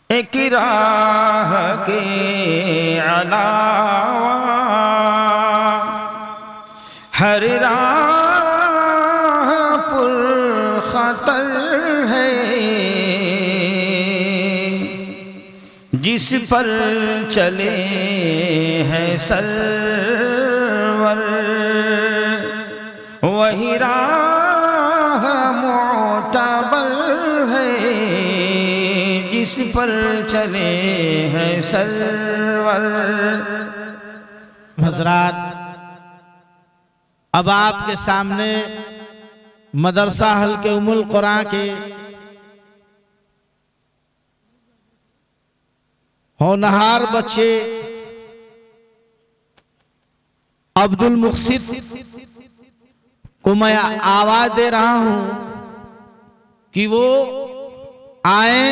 ایک راہ کے علاوہ ہر راہ پر خطر ہے، جس پر چلے ہیں سرور وہی راہ معتبر ہے، جس پر چلے ہیں سرور۔ حضرات، اب آپ کے سامنے مدرسہ حلقہ ام القرآن کے ہونہار بچے عبد المقصد کو میں آواز دے رہا ہوں کہ وہ آئیں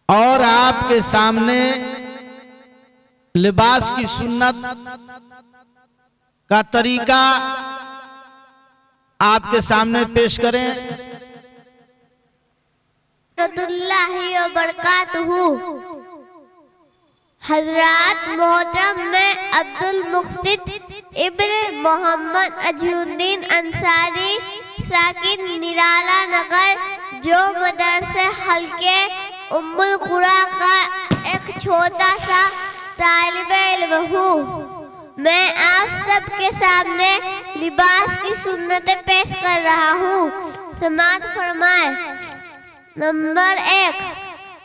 اور آپ کے سامنے لباس کی سنت کا طریقہ آپ کے سامنے پیش کریں۔ اللہ وبرکاتہ۔ حضرات محترم، میں عبد المقصد ابن محمد اظہر الدین انصاری ساکن نرالا نگر جو مدرسہ حلقہ ام القرآن کا ایک چھوٹا سا طالب علم ہوں، میں آپ سب کے سامنے لباس کی سنتیں پیش کر رہا ہوں، سماعت فرمائیں۔ نمبر 1،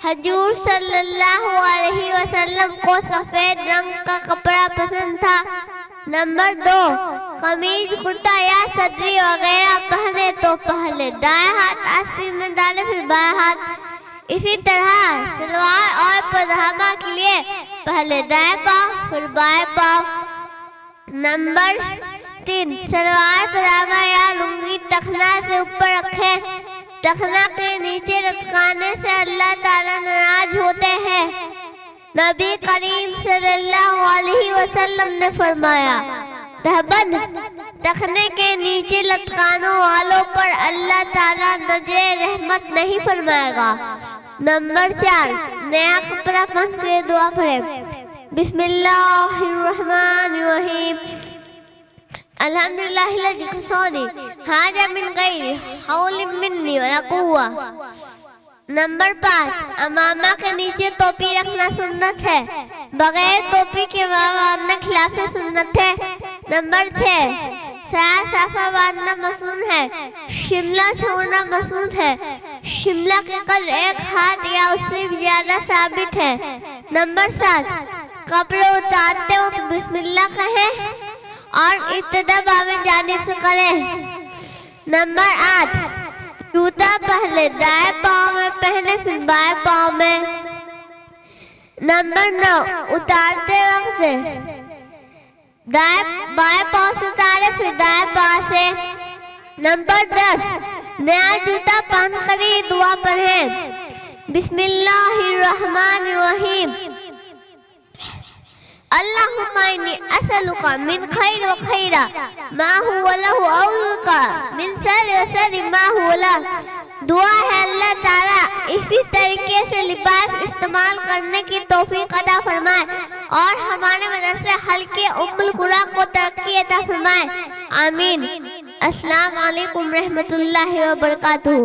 حضور صلی اللہ علیہ وسلم کو سفید رنگ کا کپڑا پسند تھا۔ نمبر 2، قمیض، کرتا یا صدری وغیرہ پہنے تو پہلے دائیں ہاتھ آستین میں ڈالے پھر بائیں ہاتھ، اسی طرح سلوار اور پاجامہ کے لیے پہلے دائیں پاؤں پھر بائیں پاؤں۔ نمبر 3، سلوار پاجامہ یا لنگی ٹخنا سے اوپر رکھیں، ٹخنا کے نیچے لٹکانے سے اللہ تعالیٰ ناراض ہوتے ہیں۔ نبی کریم صلی اللہ علیہ وسلم نے فرمایا، رہبند ٹخنے کے نیچے لٹکانے والوں پر اللہ تعالیٰ نظر رحمت نہیں فرمائے گا۔ نمبر 4، نیا کپڑا پہن کے دعا پڑھیں۔ بسم اللہ الرحمن الرحیم، الحمدللہ الذی کسانی ھذا من غیر حول منی ولا قوہ۔ نمبر 5، امامہ کے نیچے ٹوپی رکھنا سنت ہے، بغیر ٹوپی کے باندھنا خلاف سنت ہے۔ نمبر 6، سایہ صافہ باندھنا مسنون ہے، شملہ چھوڑنا مسنون ہے، شملہ کے قدر 1 ہاتھ یا اس سے زیادہ ثابت ہے۔ نمبر 7، کپڑے اتارتے وقت بسم اللہ کہیں اور ابتدا بائیں جانب سے کریں۔ نمبر 8، جوتا پہلے دائیں پاؤں میں پہنے پھر بائیں پاؤں میں۔ نمبر 9، اتارتے وقت بائیں پاؤں سے اتارے پھر دائیں پاؤں سے۔ نمبر 10، نیا جوتا پہن کر ہی دعا پڑھیں۔ بسم اللہ الرحمن الرحیم، اللہم انی اسألک من خیر و خیر ما هو له اعوذ من شر و شر ما هو له۔ دعا ہے اللہ تعالیٰ اسی طریقے سے لباس استعمال کرنے کی توفیق عطا فرمائے اور ہمارے مدرسے حلقہ ام القرآن کو ترقی عطا فرمائے، آمین۔ السلام علیکم رحمۃ اللہ وبرکاتہ۔